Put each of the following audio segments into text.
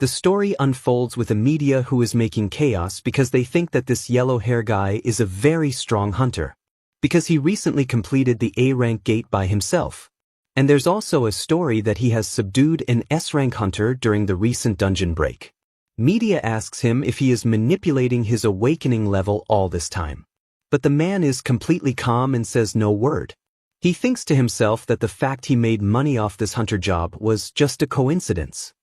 The story unfolds with a media who is making chaos because they think that this yellow hair guy is a very strong hunter, because he recently completed the A-rank gate by himself. And there's also a story that he has subdued an S-rank hunter during the recent dungeon break. Media asks him if he is manipulating his awakening level all this time. But the man is completely calm and says no word. He thinks to himself that the fact he made money off this hunter job was just a coincidence.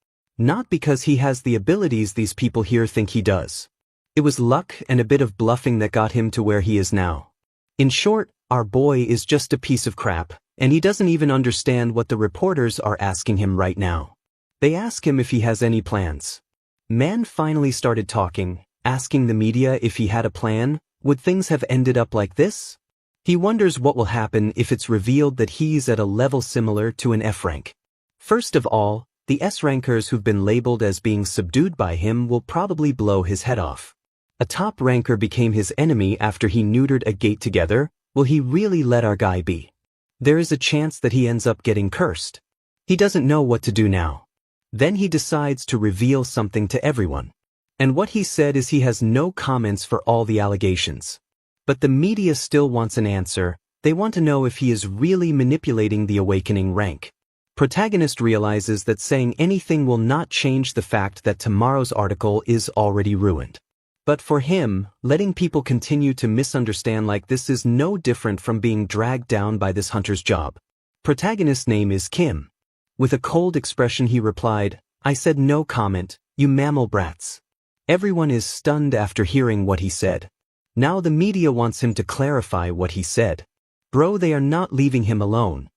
Not because he has the abilities these people here think he does. It was luck and a bit of bluffing that got him to where he is now. In short, our boy is just a piece of crap, and he doesn't even understand what the reporters are asking him right now. They ask him if he has any plans. Man finally started talking, asking the media if he had a plan. Would things have ended up like this? He wonders what will happen if it's revealed that he's at a level similar to an F rank. First of all, the S rankers who've been labeled as being subdued by him will probably blow his head off. A top ranker became his enemy after he neutered a gate together. Will he really let our guy be? There is a chance that he ends up getting cursed. He doesn't know what to do now. Then he decides to reveal something to everyone. And what he said is he has no comments for all the allegations. But the media still wants an answer. They want to know if he is really manipulating the awakening rank. Protagonist realizes that saying anything will not change the fact that tomorrow's article is already ruined. But for him, letting people continue to misunderstand like this is no different from being dragged down by this hunter's job. Protagonist's name is Kim. With a cold expression he replied, "I said no comment, you mammal brats." Everyone is stunned after hearing what he said. Now the media wants him to clarify what he said. Bro, they are not leaving him alone.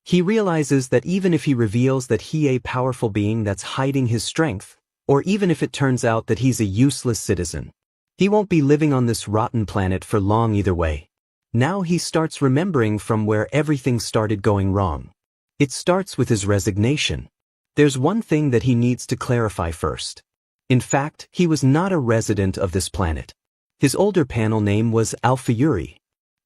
He realizes that even if he reveals that he a powerful being that's hiding his strength, or even if it turns out that he's a useless citizen, he won't be living on this rotten planet for long either way. Now he starts remembering from where everything started going wrong. It starts with his resignation. There's one thing that he needs to clarify first. In fact, he was not a resident of this planet. His older panel name was Alpha Uri.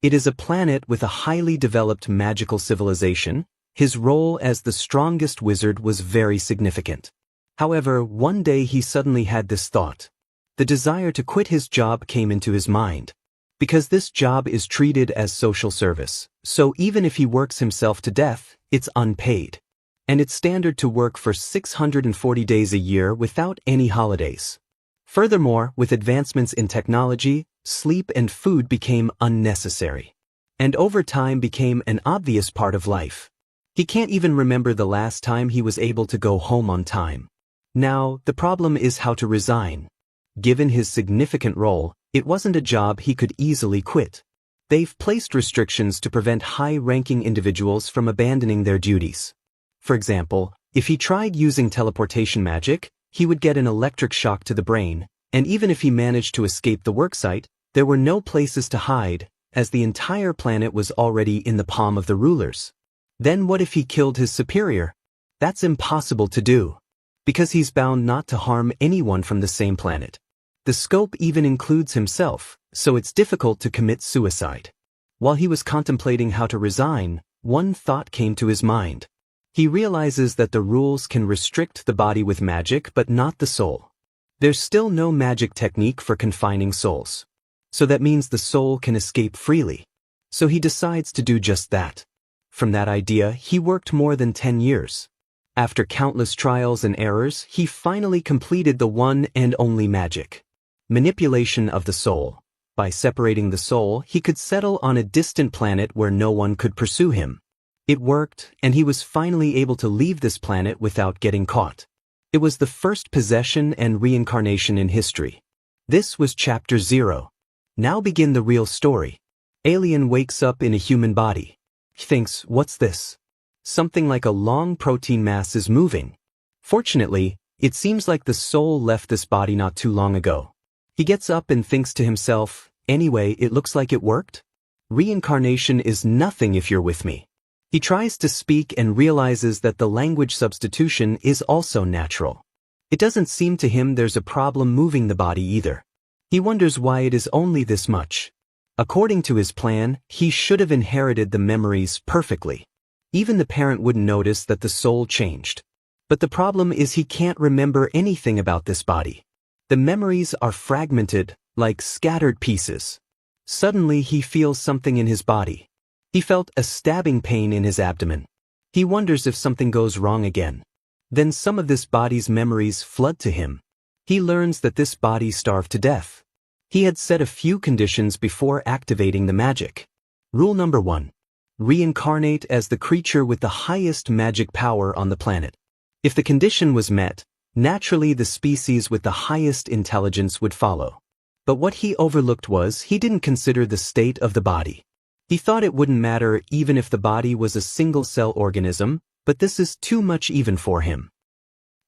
It is a planet with a highly developed magical civilization. His role as the strongest wizard was very significant. However, one day he suddenly had this thought. The desire to quit his job came into his mind. Because this job is treated as social service, so even if he works himself to death, it's unpaid. And it's standard to work for 640 days a year without any holidays. Furthermore, with advancements in technology, sleep and food became unnecessary. And over time became an obvious part of life. He can't even remember the last time he was able to go home on time. Now, the problem is how to resign. Given his significant role, it wasn't a job he could easily quit. They've placed restrictions to prevent high-ranking individuals from abandoning their duties. For example, if he tried using teleportation magic, he would get an electric shock to the brain, and even if he managed to escape the worksite, there were no places to hide, as the entire planet was already in the palm of the rulers. Then what if he killed his superior? That's impossible to do. Because he's bound not to harm anyone from the same planet. The scope even includes himself, so it's difficult to commit suicide. While he was contemplating how to resign, one thought came to his mind. He realizes that the rules can restrict the body with magic but not the soul. There's still no magic technique for confining souls. So that means the soul can escape freely. So he decides to do just that. From that idea, he worked more than 10 years. After countless trials and errors, he finally completed the one and only magic. Manipulation of the soul. By separating the soul, he could settle on a distant planet where no one could pursue him. It worked, and he was finally able to leave this planet without getting caught. It was the first possession and reincarnation in history. This was Chapter 0. Now begin the real story. Alien wakes up in a human body. He thinks, what's this? Something like a long protein mass is moving. Fortunately, it seems like the soul left this body not too long ago. He gets up and thinks to himself, anyway, it looks like it worked. Reincarnation is nothing if you're with me. He tries to speak and realizes that the language substitution is also natural. It doesn't seem to him there's a problem moving the body either. He wonders why it is only this much. According to his plan, he should have inherited the memories perfectly. Even the parent wouldn't notice that the soul changed. But the problem is he can't remember anything about this body. The memories are fragmented, like scattered pieces. Suddenly he feels something in his body. He felt a stabbing pain in his abdomen. He wonders if something goes wrong again. Then some of this body's memories flood to him. He learns that this body starved to death. He had set a few conditions before activating the magic. Rule number 1. Reincarnate as the creature with the highest magic power on the planet. If the condition was met, naturally the species with the highest intelligence would follow. But what he overlooked was he didn't consider the state of the body. He thought it wouldn't matter even if the body was a single-cell organism, but this is too much even for him.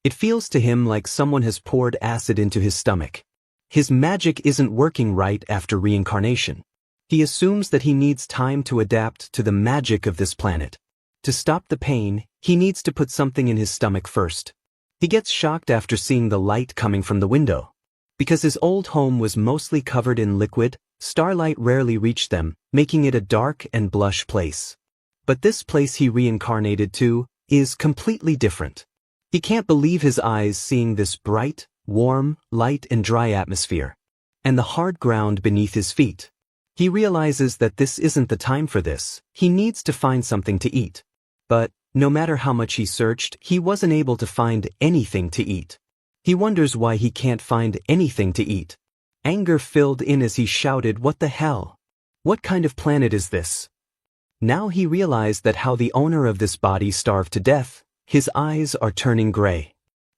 It feels to him like someone has poured acid into his stomach. His magic isn't working right after reincarnation. He assumes that he needs time to adapt to the magic of this planet. To stop the pain, he needs to put something in his stomach first. He gets shocked after seeing the light coming from the window. Because his old home was mostly covered in liquid, starlight rarely reached them, making it a dark and blush place. But this place he reincarnated to is completely different. He can't believe his eyes seeing this bright, warm, light and dry atmosphere, and the hard ground beneath his feet. He realizes that this isn't the time for this. He needs to find something to eat. But, no matter how much he searched, he wasn't able to find anything to eat. He wonders why he can't find anything to eat. Anger filled in as he shouted, "What the hell? What kind of planet is this?" Now he realized that how the owner of this body starved to death. His eyes are turning gray.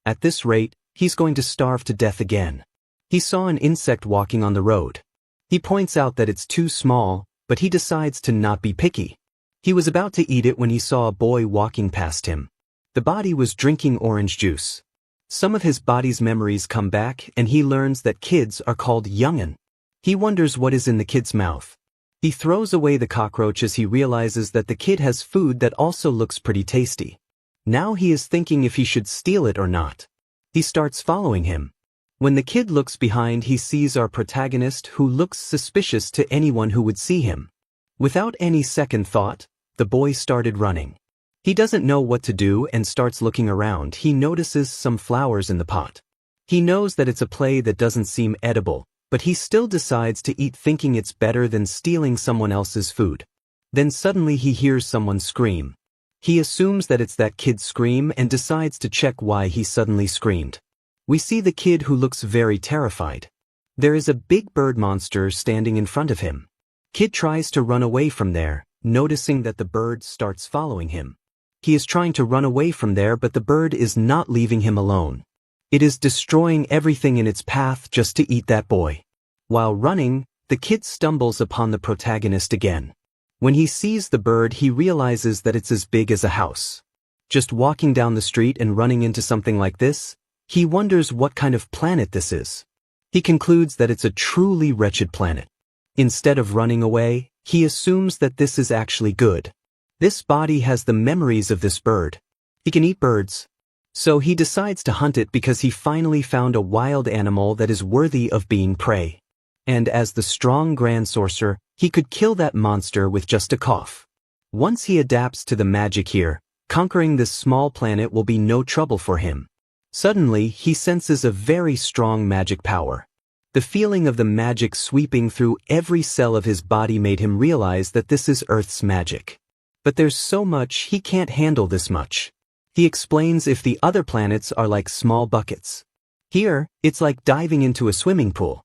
At this rate, he's going to starve to death again. He saw an insect walking on the road. He points out that it's too small, but he decides to not be picky. He was about to eat it when he saw a boy walking past him. The body was drinking orange juice. Some of his body's memories come back and he learns that kids are called young'un. He wonders what is in the kid's mouth. He throws away the cockroach as he realizes that the kid has food that also looks pretty tasty. Now he is thinking if he should steal it or not. He starts following him. When the kid looks behind, he sees our protagonist who looks suspicious to anyone who would see him. Without any second thought, the boy started running. He doesn't know what to do and starts looking around. He notices some flowers in the pot. He knows that it's a play that doesn't seem edible, but he still decides to eat thinking it's better than stealing someone else's food. Then suddenly he hears someone scream. He assumes that it's that kid's scream and decides to check why he suddenly screamed. We see the kid who looks very terrified. There is a big bird monster standing in front of him. Kid tries to run away from there, noticing that the bird starts following him. He is trying to run away from there, but the bird is not leaving him alone. It is destroying everything in its path just to eat that boy. While running, the kid stumbles upon the protagonist again. When he sees the bird, he realizes that it's as big as a house. Just walking down the street and running into something like this, he wonders what kind of planet this is. He concludes that it's a truly wretched planet. Instead of running away, he assumes that this is actually good. This body has the memories of this bird. He can eat birds. So he decides to hunt it because he finally found a wild animal that is worthy of being prey. And as the strong grand sorcerer, he could kill that monster with just a cough. Once he adapts to the magic here, conquering this small planet will be no trouble for him. Suddenly, he senses a very strong magic power. The feeling of the magic sweeping through every cell of his body made him realize that this is Earth's magic. But there's so much, he can't handle this much. He explains if the other planets are like small buckets. Here, it's like diving into a swimming pool.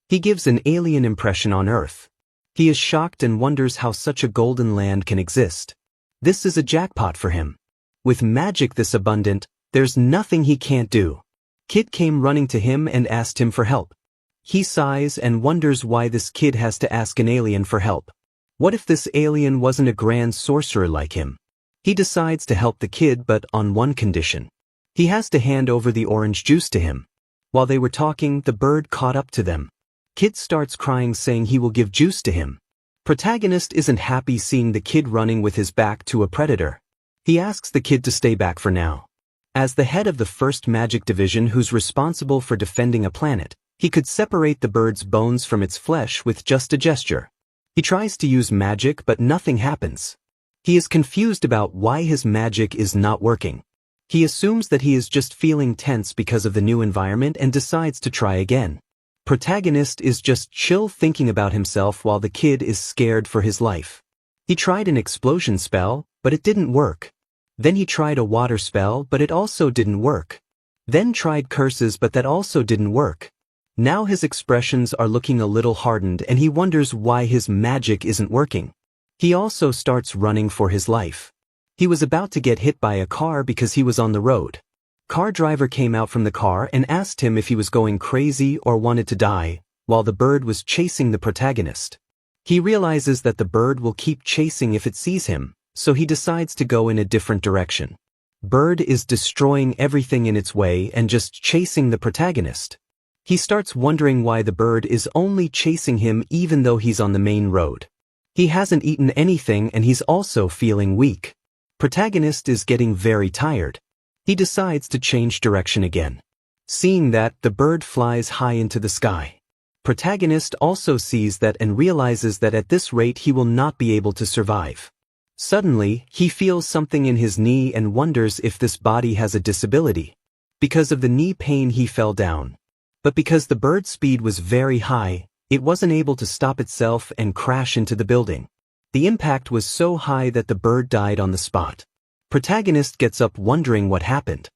He gives an alien impression on Earth. He is shocked and wonders how such a golden land can exist. This is a jackpot for him. With magic this abundant, there's nothing he can't do. Kid came running to him and asked him for help. He sighs and wonders why this kid has to ask an alien for help. What if this alien wasn't a grand sorcerer like him? He decides to help the kid, but on one condition. He has to hand over the orange juice to him. While they were talking, the bird caught up to them. Kid starts crying, saying he will give juice to him. Protagonist isn't happy seeing the kid running with his back to a predator. He asks the kid to stay back for now. As the head of the first magic division who's responsible for defending a planet, he could separate the bird's bones from its flesh with just a gesture. He tries to use magic, but nothing happens. He is confused about why his magic is not working. He assumes that he is just feeling tense because of the new environment and decides to try again. Protagonist is just chill thinking about himself while the kid is scared for his life. He tried an explosion spell, but it didn't work. Then he tried a water spell, but it also didn't work. Then tried curses, but that also didn't work. Now his expressions are looking a little hardened and he wonders why his magic isn't working. He also starts running for his life. He was about to get hit by a car because he was on the road. Car driver came out from the car and asked him if he was going crazy or wanted to die, while the bird was chasing the protagonist. He realizes that the bird will keep chasing if it sees him, so he decides to go in a different direction. Bird is destroying everything in its way and just chasing the protagonist. He starts wondering why the bird is only chasing him even though he's on the main road. He hasn't eaten anything and he's also feeling weak. Protagonist is getting very tired. He decides to change direction again. Seeing that, the bird flies high into the sky. Protagonist also sees that and realizes that at this rate he will not be able to survive. Suddenly, he feels something in his knee and wonders if this body has a disability. Because of the knee pain he fell down. But because the bird's speed was very high, it wasn't able to stop itself and crash into the building. The impact was so high that the bird died on the spot. Protagonist gets up wondering what happened.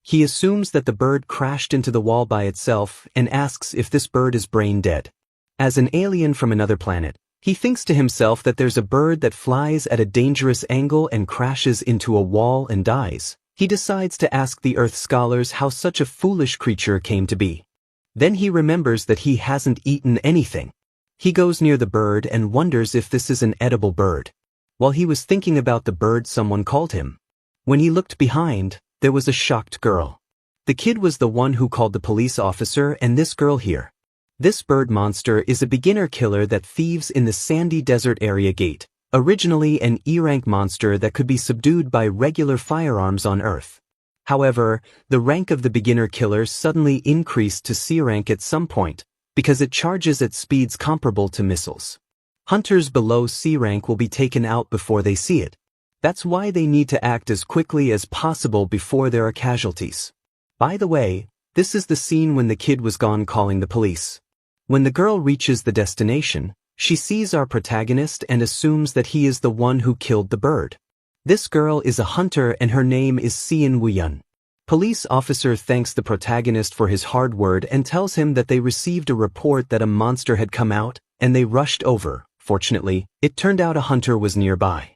He assumes that the bird crashed into the wall by itself and asks if this bird is brain dead. As an alien from another planet, he thinks to himself that there's a bird that flies at a dangerous angle and crashes into a wall and dies. He decides to ask the Earth scholars how such a foolish creature came to be. Then he remembers that he hasn't eaten anything. He goes near the bird and wonders if this is an edible bird. While he was thinking about the bird, someone called him. When he looked behind, there was a shocked girl. The kid was the one who called the police officer and this girl here. This bird monster is a beginner killer that thieves in the sandy desert area gate, originally an E-rank monster that could be subdued by regular firearms on Earth. However, the rank of the beginner killer suddenly increased to C rank at some point, because it charges at speeds comparable to missiles. Hunters below C rank will be taken out before they see it. That's why they need to act as quickly as possible before there are casualties. By the way, this is the scene when the kid was gone calling the police. When the girl reaches the destination, she sees our protagonist and assumes that he is the one who killed the bird. This girl is a hunter and her name is Sean Woo-yun. Police officer thanks the protagonist for his hard work and tells him that they received a report that a monster had come out, and they rushed over. Fortunately, it turned out a hunter was nearby.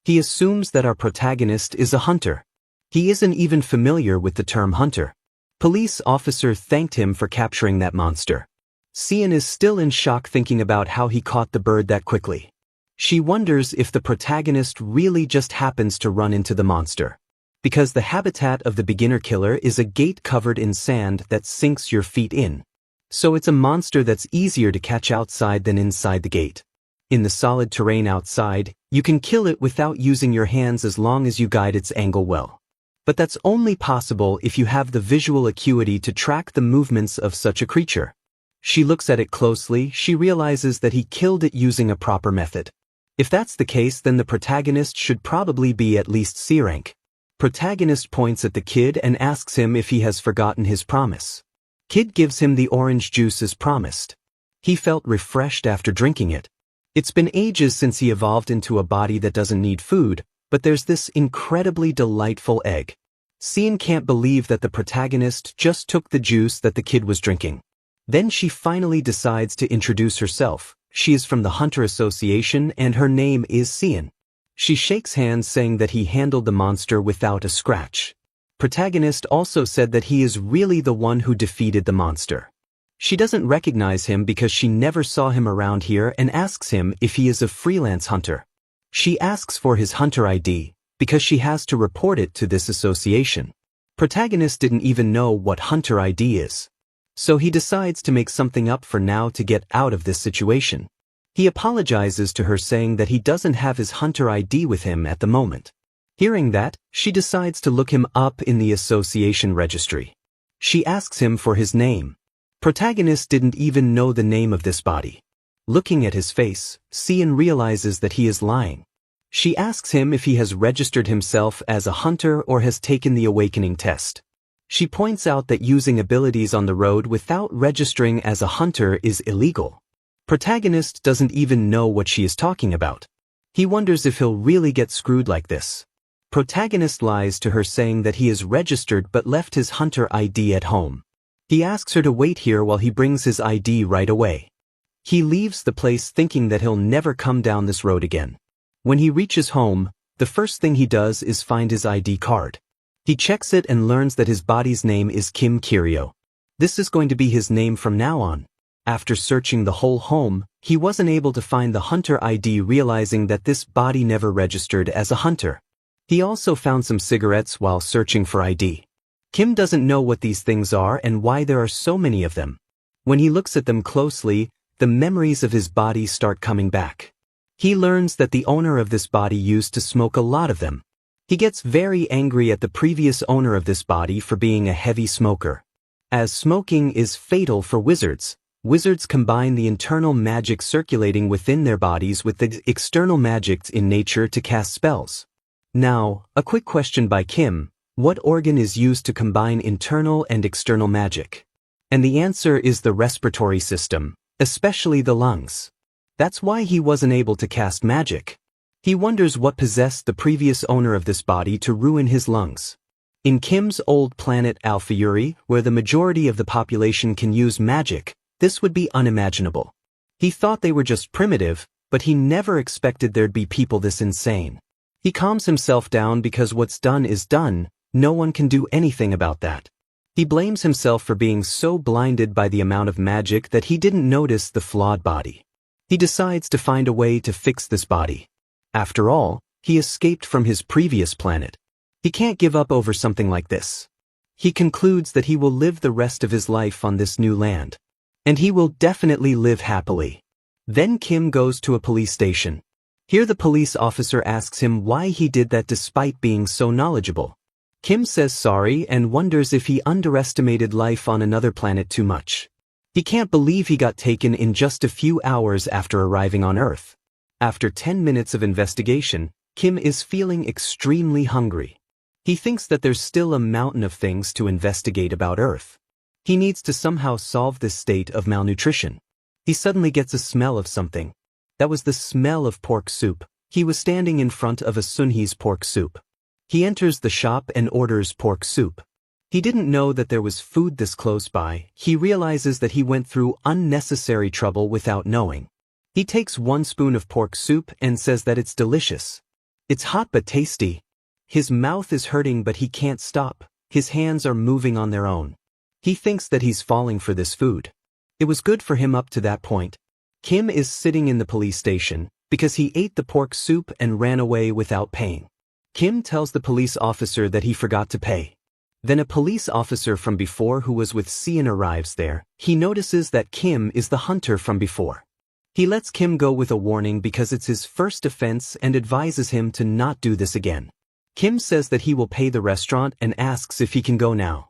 He assumes that our protagonist is a hunter. He isn't even familiar with the term hunter. Police officer thanked him for capturing that monster. Sean is still in shock thinking about how he caught the bird that quickly. She wonders if the protagonist really just happens to run into the monster. Because the habitat of the beginner killer is a gate covered in sand that sinks your feet in. So it's a monster that's easier to catch outside than inside the gate. In the solid terrain outside, you can kill it without using your hands as long as you guide its angle well. But that's only possible if you have the visual acuity to track the movements of such a creature. She looks at it closely. She realizes that he killed it using a proper method. If that's the case, then the protagonist should probably be at least C rank. Protagonist points at the kid and asks him if he has forgotten his promise. Kid gives him the orange juice as promised. He felt refreshed after drinking it. It's been ages since he evolved into a body that doesn't need food, but there's this incredibly delightful egg. Sean can't believe that the protagonist just took the juice that the kid was drinking. Then she finally decides to introduce herself. She is from the Hunter Association and her name is Sean. She shakes hands saying that he handled the monster without a scratch. Protagonist also said that he is really the one who defeated the monster. She doesn't recognize him because she never saw him around here and asks him if he is a freelance hunter. She asks for his hunter ID because she has to report it to this association. Protagonist didn't even know what hunter ID is. So he decides to make something up for now to get out of this situation. He apologizes to her saying that he doesn't have his hunter ID with him at the moment. Hearing that, she decides to look him up in the association registry. She asks him for his name. Protagonist didn't even know the name of this body. Looking at his face, Sean realizes that he is lying. She asks him if he has registered himself as a hunter or has taken the awakening test. She points out that using abilities on the road without registering as a hunter is illegal. Protagonist doesn't even know what she is talking about. He wonders if he'll really get screwed like this. Protagonist lies to her saying that he is registered but left his hunter ID at home. He asks her to wait here while he brings his ID right away. He leaves the place thinking that he'll never come down this road again. When he reaches home, the first thing he does is find his ID card. He checks it and learns that his body's name is Kim Kiryo. This is going to be his name from now on. After searching the whole home, he wasn't able to find the hunter ID, realizing that this body never registered as a hunter. He also found some cigarettes while searching for ID. Kim doesn't know what these things are and why there are so many of them. When he looks at them closely, the memories of his body start coming back. He learns that the owner of this body used to smoke a lot of them. He gets very angry at the previous owner of this body for being a heavy smoker. As smoking is fatal for wizards, wizards combine the internal magic circulating within their bodies with the external magics in nature to cast spells. Now, a quick question by Kim: what organ is used to combine internal and external magic? And the answer is the respiratory system, especially the lungs. That's why he wasn't able to cast magic. He wonders what possessed the previous owner of this body to ruin his lungs. In Kim's old planet Alpha Uri, where the majority of the population can use magic, this would be unimaginable. He thought they were just primitive, but he never expected there'd be people this insane. He calms himself down because what's done is done, no one can do anything about that. He blames himself for being so blinded by the amount of magic that he didn't notice the flawed body. He decides to find a way to fix this body. After all, he escaped from his previous planet. He can't give up over something like this. He concludes that he will live the rest of his life on this new land. And he will definitely live happily. Then Kim goes to a police station. Here the police officer asks him why he did that despite being so knowledgeable. Kim says sorry and wonders if he underestimated life on another planet too much. He can't believe he got taken in just a few hours after arriving on Earth. After 10 minutes of investigation, Kim is feeling extremely hungry. He thinks that there's still a mountain of things to investigate about Earth. He needs to somehow solve this state of malnutrition. He suddenly gets a smell of something. That was the smell of pork soup. He was standing in front of a Sunhee's pork soup. He enters the shop and orders pork soup. He didn't know that there was food this close by. He realizes that he went through unnecessary trouble without knowing. He takes 1 spoon of pork soup and says that it's delicious. It's hot but tasty. His mouth is hurting but he can't stop. His hands are moving on their own. He thinks that he's falling for this food. It was good for him up to that point. Kim is sitting in the police station because he ate the pork soup and ran away without paying. Kim tells the police officer that he forgot to pay. Then a police officer from before who was with Cian arrives there. He notices that Kim is the hunter from before. He lets Kim go with a warning because it's his first offense and advises him to not do this again. Kim says that he will pay the restaurant and asks if he can go now.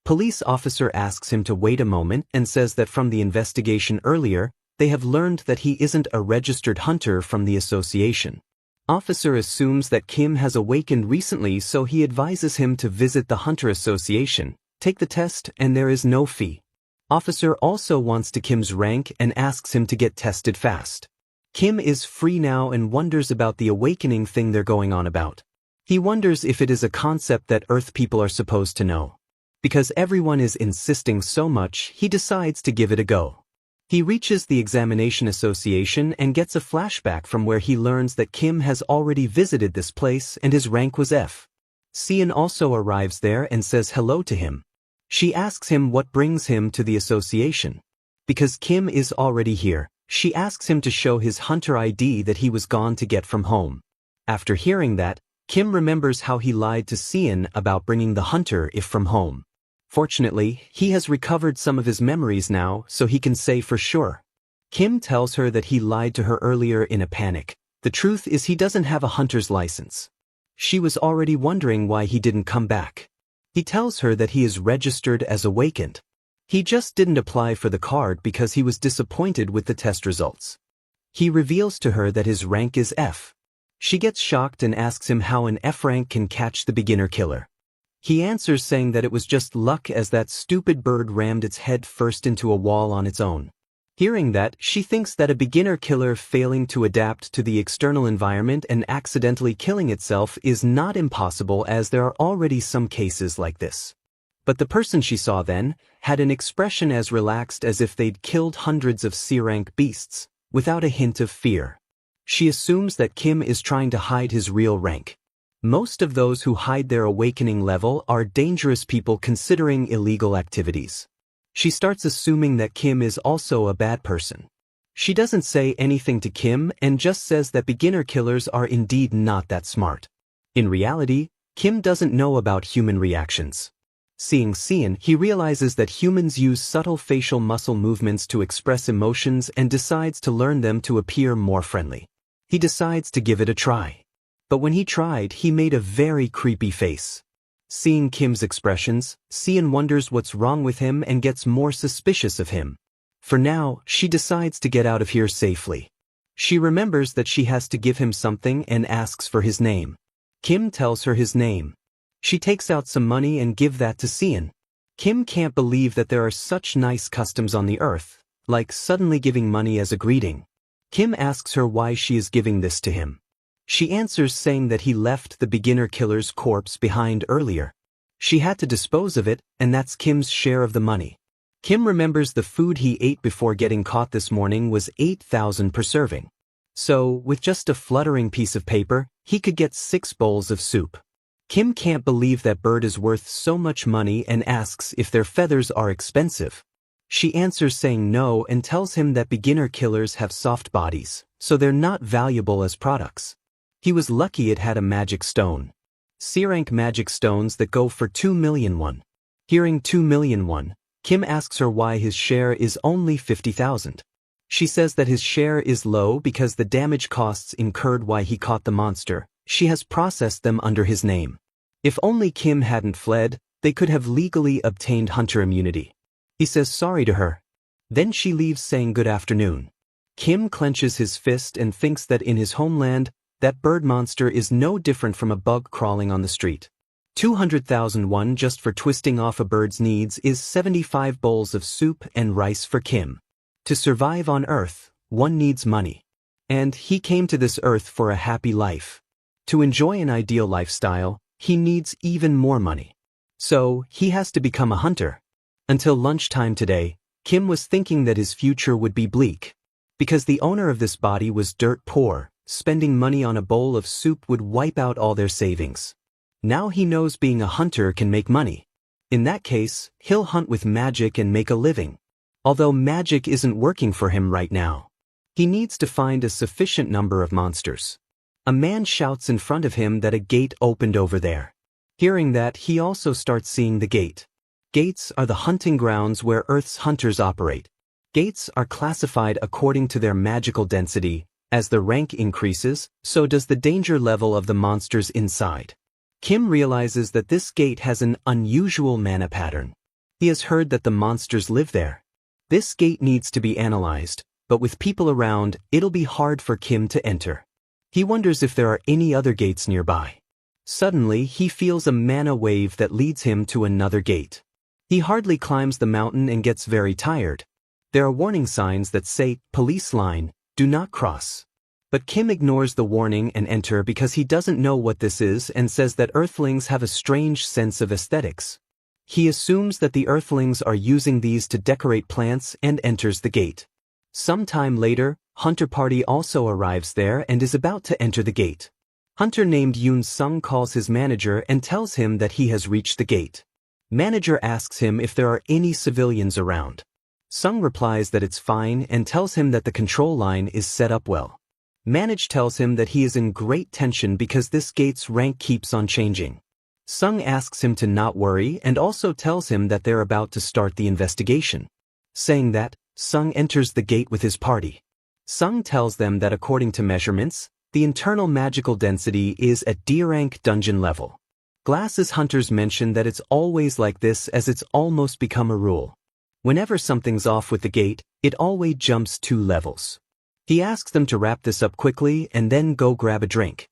Police officer asks him to wait a moment and says that from the investigation earlier, they have learned that he isn't a registered hunter from the association. Officer assumes that Kim has awakened recently, so he advises him to visit the Hunter Association, take the test, and there is no fee. Officer also wants to Kim's rank and asks him to get tested fast. Kim is free now and wonders about the awakening thing they're going on about. He wonders if it is a concept that Earth people are supposed to know. Because everyone is insisting so much, he decides to give it a go. He reaches the Examination Association and gets a flashback from where he learns that Kim has already visited this place and his rank was F. Cian also arrives there and says hello to him. She asks him what brings him to the association. Because Kim is already here, she asks him to show his hunter ID that he was gone to get from home. After hearing that, Kim remembers how he lied to Cian about bringing the hunter if from home. Fortunately, he has recovered some of his memories now, so he can say for sure. Kim tells her that he lied to her earlier in a panic. The truth is he doesn't have a hunter's license. She was already wondering why he didn't come back. He tells her that he is registered as awakened. He just didn't apply for the card because he was disappointed with the test results. He reveals to her that his rank is F. She gets shocked and asks him how an F rank can catch the beginner killer. He answers saying that it was just luck as that stupid bird rammed its head first into a wall on its own. Hearing that, she thinks that a beginner killer failing to adapt to the external environment and accidentally killing itself is not impossible, as there are already some cases like this. But the person she saw then had an expression as relaxed as if they'd killed hundreds of C-rank beasts, without a hint of fear. She assumes that Kim is trying to hide his real rank. Most of those who hide their awakening level are dangerous people considering illegal activities. She starts assuming that Kim is also a bad person. She doesn't say anything to Kim and just says that beginner killers are indeed not that smart. In reality, Kim doesn't know about human reactions. Seeing Sean, he realizes that humans use subtle facial muscle movements to express emotions and decides to learn them to appear more friendly. He decides to give it a try. But when he tried, he made a very creepy face. Seeing Kim's expressions, Sean wonders what's wrong with him and gets more suspicious of him. For now, she decides to get out of here safely. She remembers that she has to give him something and asks for his name. Kim tells her his name. She takes out some money and gives that to Sean. Kim can't believe that there are such nice customs on the earth, like suddenly giving money as a greeting. Kim asks her why she is giving this to him. She answers saying that he left the beginner killer's corpse behind earlier. She had to dispose of it, and that's Kim's share of the money. Kim remembers the food he ate before getting caught this morning was 8,000 per serving. So, with just a fluttering piece of paper, he could get 6 bowls of soup. Kim can't believe that bird is worth so much money and asks if their feathers are expensive. She answers saying no and tells him that beginner killers have soft bodies, so they're not valuable as products. He was lucky it had a magic stone. C-rank magic stones that go for 2 million won. Hearing 2 million won, Kim asks her why his share is only 50,000. She says that his share is low because the damage costs incurred while he caught the monster, she has processed them under his name. If only Kim hadn't fled, they could have legally obtained hunter immunity. He says sorry to her. Then she leaves saying good afternoon. Kim clenches his fist and thinks that in his homeland, that bird monster is no different from a bug crawling on the street. 200,000 won just for twisting off a bird's needs is 75 bowls of soup and rice for Kim. To survive on Earth, one needs money. And he came to this Earth for a happy life. To enjoy an ideal lifestyle, he needs even more money. So, he has to become a hunter. Until lunchtime today, Kim was thinking that his future would be bleak. Because the owner of this body was dirt poor, spending money on a bowl of soup would wipe out all their savings. Now he knows being a hunter can make money. In that case, he'll hunt with magic and make a living. Although magic isn't working for him right now. He needs to find a sufficient number of monsters. A man shouts in front of him that a gate opened over there. Hearing that, he also starts seeing the gate. Gates are the hunting grounds where Earth's hunters operate. Gates are classified according to their magical density. As the rank increases, so does the danger level of the monsters inside. Kim realizes that this gate has an unusual mana pattern. He has heard that the monsters live there. This gate needs to be analyzed, but with people around, it'll be hard for Kim to enter. He wonders if there are any other gates nearby. Suddenly, he feels a mana wave that leads him to another gate. He hardly climbs the mountain and gets very tired. There are warning signs that say, police line, do not cross. But Kim ignores the warning and enter because he doesn't know what this is and says that Earthlings have a strange sense of aesthetics. He assumes that the Earthlings are using these to decorate plants and enters the gate. Sometime later, Hunter Party also arrives there and is about to enter the gate. Hunter named Yoon Sung calls his manager and tells him that he has reached the gate. Manager asks him if there are any civilians around. Sung replies that it's fine and tells him that the control line is set up well. Manage tells him that he is in great tension because this gate's rank keeps on changing. Sung asks him to not worry and also tells him that they're about to start the investigation. Saying that, Sung enters the gate with his party. Sung tells them that according to measurements, the internal magical density is at D-rank dungeon level. Glasses hunters mention that it's always like this as it's almost become a rule. Whenever something's off with the gate, it always jumps 2 levels. He asks them to wrap this up quickly and then go grab a drink.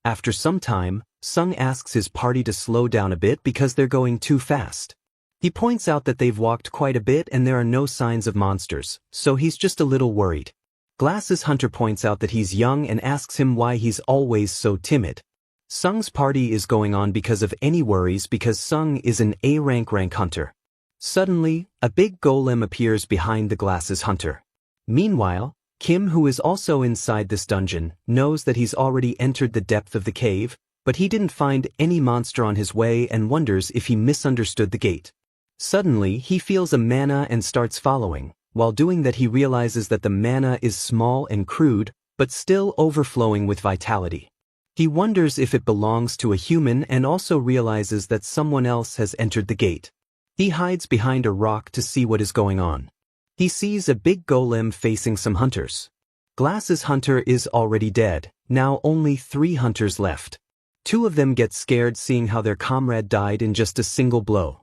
After some time, Sung asks his party to slow down a bit because they're going too fast. He points out that they've walked quite a bit and there are no signs of monsters, so he's just a little worried. Glasses Hunter points out that he's young and asks him why he's always so timid. Sung's party is going on because of any worries because Sung is an A-rank hunter. Suddenly, a big golem appears behind the Glasses Hunter. Meanwhile, Kim, who is also inside this dungeon, knows that he's already entered the depth of the cave, but he didn't find any monster on his way and wonders if he misunderstood the gate. Suddenly, he feels a mana and starts following. While doing that, he realizes that the mana is small and crude, but still overflowing with vitality. He wonders if it belongs to a human and also realizes that someone else has entered the gate. He hides behind a rock to see what is going on. He sees a big golem facing some hunters. Glasses Hunter is already dead, now only 3 hunters left. 2 of them get scared seeing how their comrade died in just a single blow.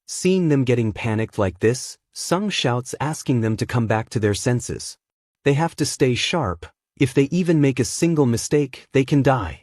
Seeing them getting panicked like this, Sung shouts asking them to come back to their senses. They have to stay sharp. If they even make a single mistake, they can die.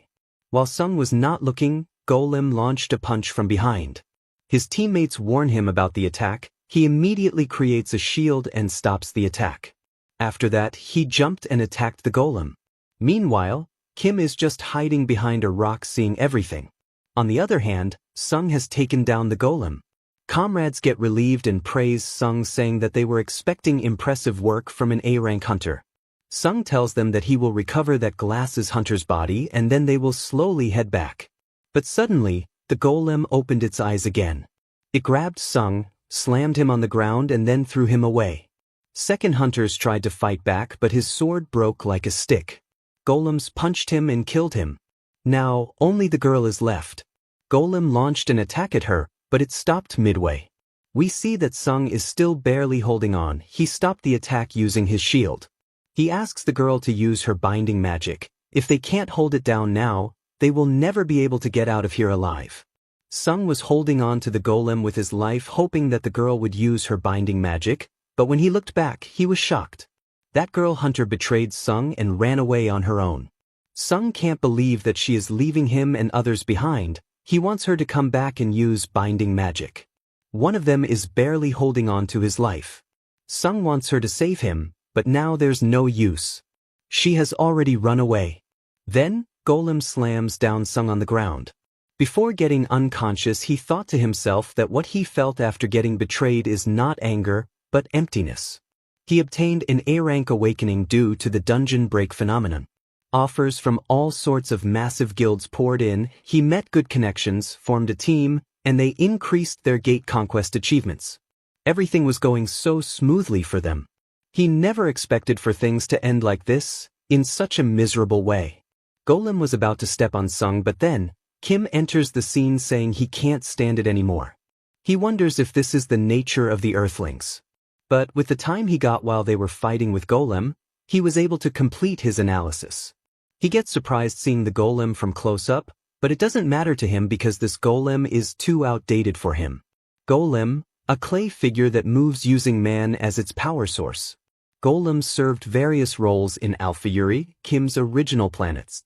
While Sung was not looking, Golem launched a punch from behind. His teammates warn him about the attack. He immediately creates a shield and stops the attack. After that, he jumped and attacked the golem. Meanwhile, Kim is just hiding behind a rock seeing everything. On the other hand, Sung has taken down the golem. Comrades get relieved and praise Sung, saying that they were expecting impressive work from an A-rank hunter. Sung tells them that he will recover that Glasses Hunter's body and then they will slowly head back. But suddenly, the golem opened its eyes again. It grabbed Sung, slammed him on the ground and then threw him away. Second hunters tried to fight back but his sword broke like a stick. Golems punched him and killed him. Now, only the girl is left. Golem launched an attack at her, but it stopped midway. We see that Sung is still barely holding on. He stopped the attack using his shield. He asks the girl to use her binding magic. If they can't hold it down now, they will never be able to get out of here alive. Sung was holding on to the golem with his life, hoping that the girl would use her binding magic, but when he looked back, he was shocked. That girl hunter betrayed Sung and ran away on her own. Sung can't believe that she is leaving him and others behind. He wants her to come back and use binding magic. One of them is barely holding on to his life. Sung wants her to save him, but now there's no use. She has already run away. Then, Golem slams down Sung on the ground. Before getting unconscious, he thought to himself that what he felt after getting betrayed is not anger, but emptiness. He obtained an A-rank awakening due to the dungeon break phenomenon. Offers from all sorts of massive guilds poured in, he met good connections, formed a team, and they increased their gate conquest achievements. Everything was going so smoothly for them. He never expected for things to end like this, in such a miserable way. Golem was about to step on Sung, but then, Kim enters the scene saying he can't stand it anymore. He wonders if this is the nature of the Earthlings. But with the time he got while they were fighting with Golem, he was able to complete his analysis. He gets surprised seeing the Golem from close up, but it doesn't matter to him because this Golem is too outdated for him. Golem, a clay figure that moves using man as its power source. Golems served various roles in Alpha-Yuri, Kim's original planets.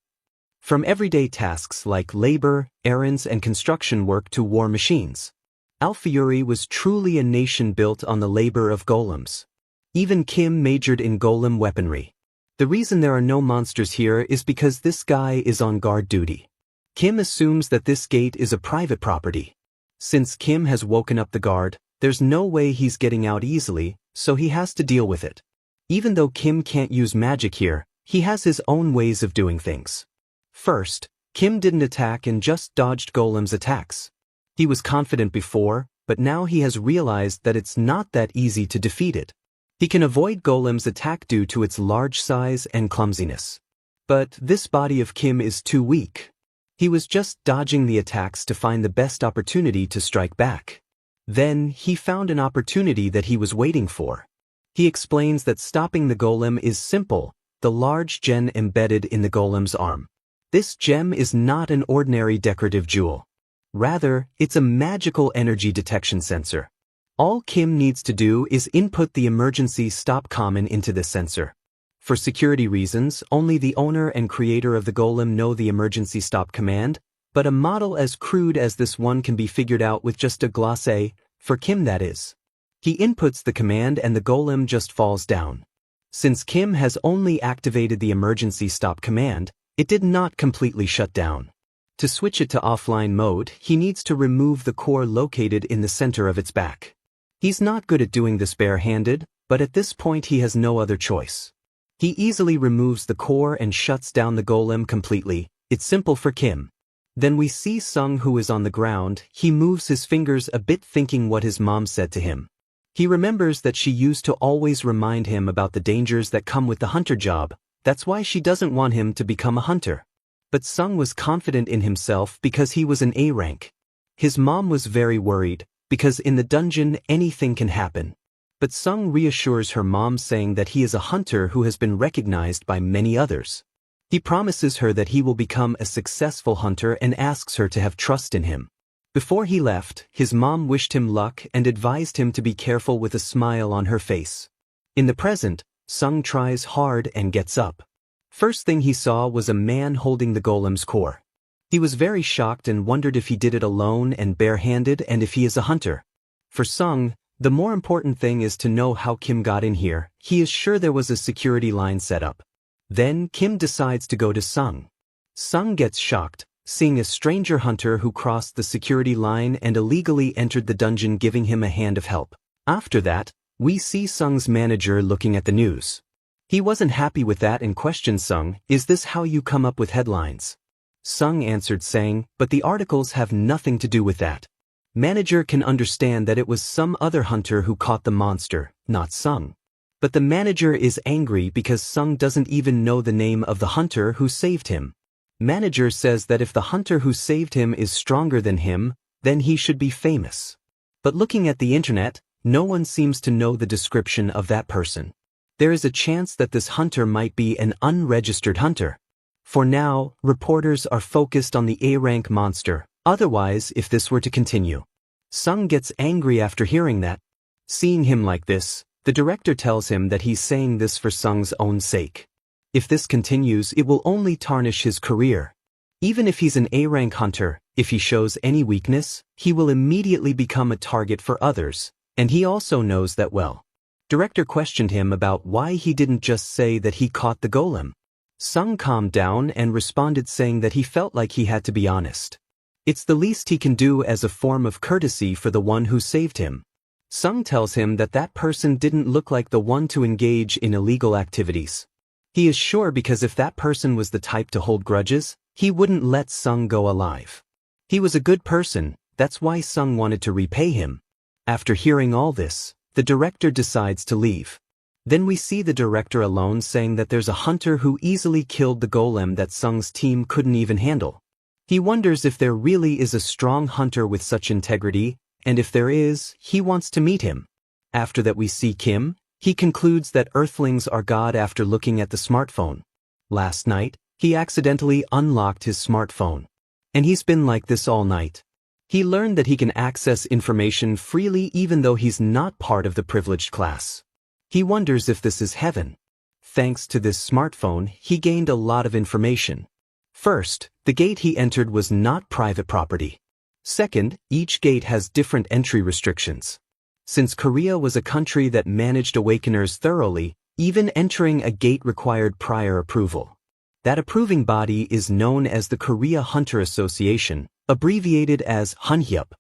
From everyday tasks like labor, errands, and construction work to war machines. Alpha-Yuri was truly a nation built on the labor of golems. Even Kim majored in golem weaponry. The reason there are no monsters here is because this guy is on guard duty. Kim assumes that this gate is a private property. Since Kim has woken up the guard, there's no way he's getting out easily, so he has to deal with it. Even though Kim can't use magic here, he has his own ways of doing things. First, Kim didn't attack and just dodged Golem's attacks. He was confident before, but now he has realized that it's not that easy to defeat it. He can avoid Golem's attack due to its large size and clumsiness. But this body of Kim is too weak. He was just dodging the attacks to find the best opportunity to strike back. Then, he found an opportunity that he was waiting for. He explains that stopping the golem is simple, the large gem embedded in the golem's arm. This gem is not an ordinary decorative jewel. Rather, it's a magical energy detection sensor. All Kim needs to do is input the emergency stop common into this sensor. For security reasons, only the owner and creator of the golem know the emergency stop command, but a model as crude as this one can be figured out with just a glacé, for Kim that is. He inputs the command and the golem just falls down. Since Kim has only activated the emergency stop command, it did not completely shut down. To switch it to offline mode, he needs to remove the core located in the center of its back. He's not good at doing this bare-handed, but at this point he has no other choice. He easily removes the core and shuts down the golem completely. It's simple for Kim. Then we see Sung, who is on the ground. He moves his fingers a bit, thinking what his mom said to him. He remembers that she used to always remind him about the dangers that come with the hunter job. That's why she doesn't want him to become a hunter. But Sung was confident in himself because he was an A rank. His mom was very worried, because in the dungeon anything can happen. But Sung reassures her mom, saying that he is a hunter who has been recognized by many others. He promises her that he will become a successful hunter and asks her to have trust in him. Before he left, his mom wished him luck and advised him to be careful, with a smile on her face. In the present, Sung tries hard and gets up. First thing he saw was a man holding the golem's core. He was very shocked and wondered if he did it alone and bare-handed, and if he is a hunter. For Sung, the more important thing is to know how Kim got in here. He is sure there was a security line set up. Then Kim decides to go to Sung. Sung gets shocked, seeing a stranger hunter who crossed the security line and illegally entered the dungeon, giving him a hand of help. After that, we see Sung's manager looking at the news. He wasn't happy with that and questioned Sung, "Is this how you come up with headlines?" Sung answered saying, "But the articles have nothing to do with that." Manager can understand that it was some other hunter who caught the monster, not Sung. But the manager is angry because Sung doesn't even know the name of the hunter who saved him. Manager says that if the hunter who saved him is stronger than him, then he should be famous. But looking at the internet, no one seems to know the description of that person. There is a chance that this hunter might be an unregistered hunter. For now, reporters are focused on the A-rank monster. Otherwise, if this were to continue. Sung gets angry after hearing that. Seeing him like this, the director tells him that he's saying this for Sung's own sake. If this continues, it will only tarnish his career. Even if he's an A-rank hunter, if he shows any weakness, he will immediately become a target for others, and he also knows that well. Director questioned him about why he didn't just say that he caught the golem. Sung calmed down and responded, saying that he felt like he had to be honest. It's the least he can do as a form of courtesy for the one who saved him. Sung tells him that that person didn't look like the one to engage in illegal activities. He is sure because if that person was the type to hold grudges, he wouldn't let Sung go alive. He was a good person, that's why Sung wanted to repay him. After hearing all this, the director decides to leave. Then we see the director alone, saying that there's a hunter who easily killed the golem that Sung's team couldn't even handle. He wonders if there really is a strong hunter with such integrity, and if there is, he wants to meet him. After that we see Kim. He concludes that Earthlings are God after looking at the smartphone. Last night, he accidentally unlocked his smartphone. And he's been like this all night. He learned that he can access information freely even though he's not part of the privileged class. He wonders if this is heaven. Thanks to this smartphone, he gained a lot of information. First, the gate he entered was not private property. Second, each gate has different entry restrictions. Since Korea was a country that managed awakeners thoroughly, even entering a gate required prior approval. That approving body is known as the Korea Hunter Association, abbreviated as Hunhyup.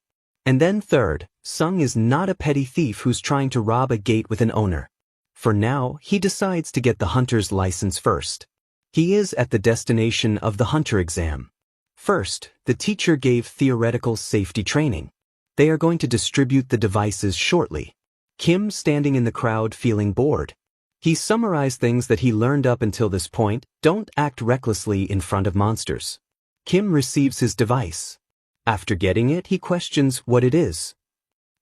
And then third, Sung is not a petty thief who's trying to rob a gate with an owner. For now, he decides to get the hunter's license first. He is at the destination of the hunter exam. First, the teacher gave theoretical safety training. They are going to distribute the devices shortly. Kim standing in the crowd feeling bored. He summarized things that he learned up until this point. Don't act recklessly in front of monsters. Kim receives his device. After getting it, he questions what it is.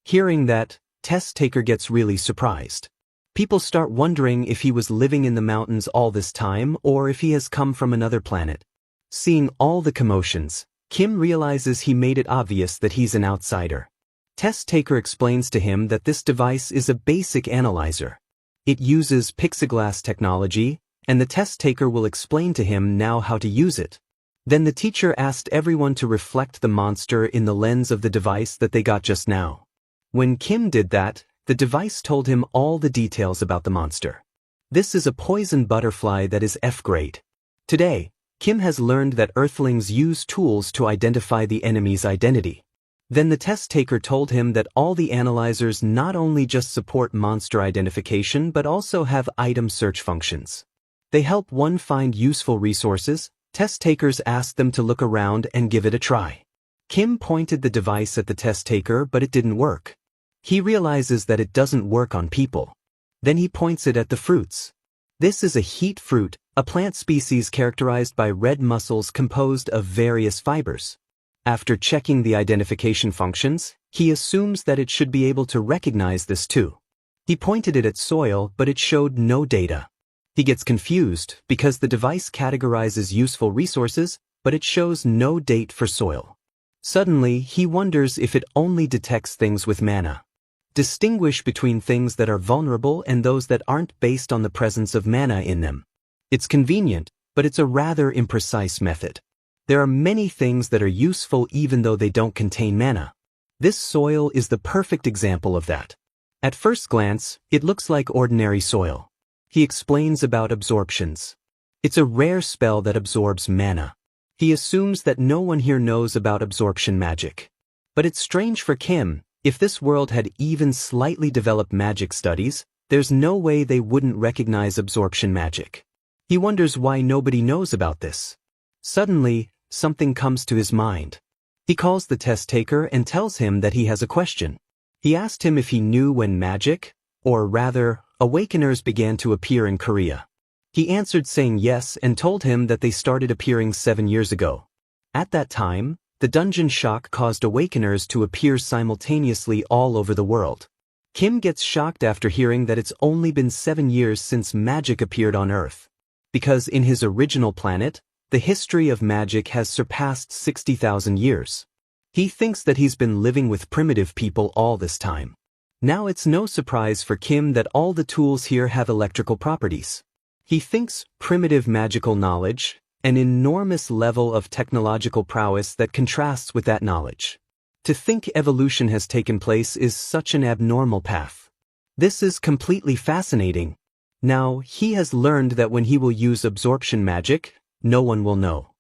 Hearing that, test taker gets really surprised. People start wondering if he was living in the mountains all this time or if he has come from another planet. Seeing all the commotions, Kim realizes he made it obvious that he's an outsider. Test taker explains to him that this device is a basic analyzer. It uses pixiglass technology, and the test taker will explain to him now how to use it. Then the teacher asked everyone to reflect the monster in the lens of the device that they got just now. When Kim did that, the device told him all the details about the monster. This is a poison butterfly that is F-grade. Today, Kim has learned that Earthlings use tools to identify the enemy's identity. Then the test taker told him that all the analyzers not only just support monster identification but also have item search functions. They help one find useful resources. Test takers asked them to look around and give it a try. Kim pointed the device at the test taker, but it didn't work. He realizes that it doesn't work on people. Then he points it at the fruits. This is a heat fruit, a plant species characterized by red muscles composed of various fibers. After checking the identification functions, he assumes that it should be able to recognize this too. He pointed it at soil, but it showed no data. He gets confused because the device categorizes useful resources, but it shows no date for soil. Suddenly, he wonders if it only detects things with mana. Distinguish between things that are vulnerable and those that aren't based on the presence of mana in them. It's convenient, but it's a rather imprecise method. There are many things that are useful even though they don't contain mana. This soil is the perfect example of that. At first glance, it looks like ordinary soil. He explains about absorptions. It's a rare spell that absorbs mana. He assumes that no one here knows about absorption magic. But it's strange for Kim. If this world had even slightly developed magic studies, there's no way they wouldn't recognize absorption magic. He wonders why nobody knows about this. Suddenly, something comes to his mind. He calls the test taker and tells him that he has a question. He asked him if he knew when magic, or rather, awakeners began to appear in Korea. He answered saying yes and told him that they started appearing 7 years ago. At that time, the dungeon shock caused awakeners to appear simultaneously all over the world. Kim gets shocked after hearing that it's only been 7 years since magic appeared on Earth. Because in his original planet, the history of magic has surpassed 60,000 years. He thinks that he's been living with primitive people all this time. Now it's no surprise for Kim that all the tools here have electrical properties. He thinks primitive magical knowledge, an enormous level of technological prowess that contrasts with that knowledge. To think evolution has taken place is such an abnormal path. This is completely fascinating. Now, he has learned that when he will use absorption magic, no one will know.